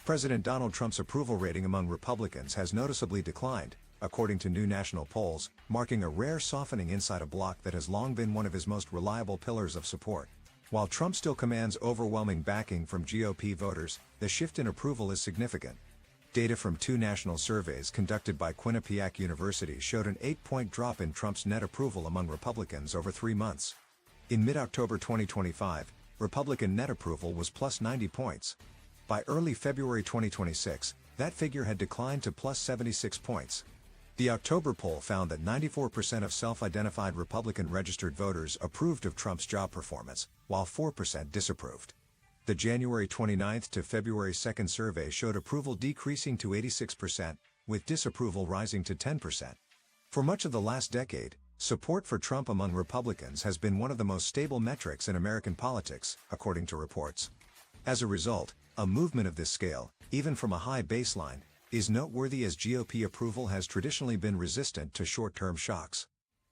President Donald Trump's approval rating among Republicans has noticeably declined, according to new national polls, marking a rare softening inside a bloc that has long been one of his most reliable pillars of support. While Trump still commands overwhelming backing from GOP voters, the shift in approval is significant. Data from two national surveys conducted by Quinnipiac University showed an 8-point drop in Trump's net approval among Republicans over 3 months. In mid-October 2025, Republican net approval was plus 90 points. By early February 2026, that figure had declined to plus 76 points. The October poll found that 94% of self-identified Republican registered voters approved of Trump's job performance, while 4% disapproved. The January 29 to February 2 survey showed approval decreasing to 86%, with disapproval rising to 10%. For much of the last decade, support for Trump among Republicans has been one of the most stable metrics in American politics, according to reports. As a result, a movement of this scale, even from a high baseline, is noteworthy as GOP approval has traditionally been resistant to short-term shocks.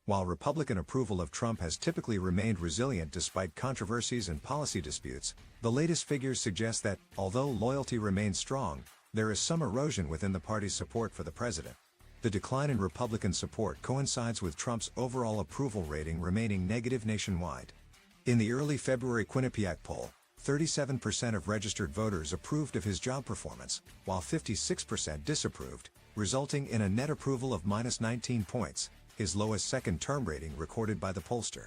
While Republican approval of Trump has typically remained resilient despite controversies and policy disputes, the latest figures suggest that, although loyalty remains strong, there is some erosion within the party's support for the president. The decline in Republican support coincides with Trump's overall approval rating remaining negative nationwide. In the early February Quinnipiac poll, 37% of registered voters approved of his job performance, while 56% disapproved, resulting in a net approval of minus 19 points, his lowest second-term rating recorded by the pollster.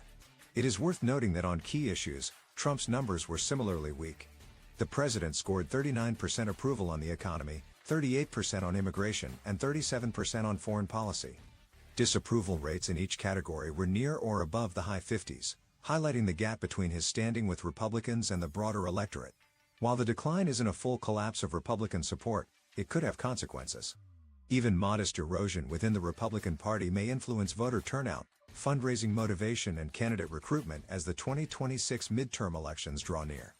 It is worth noting that on key issues, Trump's numbers were similarly weak. The president scored 39% approval on the economy, 38% on immigration, and 37% on foreign policy. Disapproval rates in each category were near or above the high 50s, highlighting the gap between his standing with Republicans and the broader electorate. While the decline isn't a full collapse of Republican support, it could have consequences. Even modest erosion within the Republican Party may influence voter turnout, fundraising motivation and candidate recruitment as the 2026 midterm elections draw near.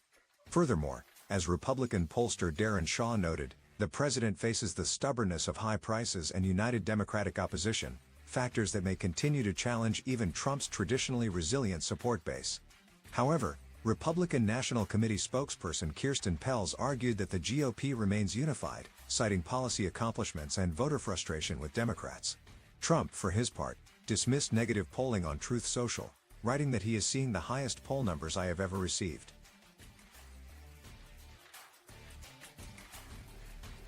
Furthermore, as Republican pollster Darren Shaw noted, the president faces the stubbornness of high prices and united Democratic opposition, factors that may continue to challenge even Trump's traditionally resilient support base. However, Republican National Committee spokesperson Kirsten Pelz argued that the GOP remains unified, citing policy accomplishments and voter frustration with Democrats. Trump, for his part, dismissed negative polling on Truth Social, writing that he is seeing the highest poll numbers I have ever received.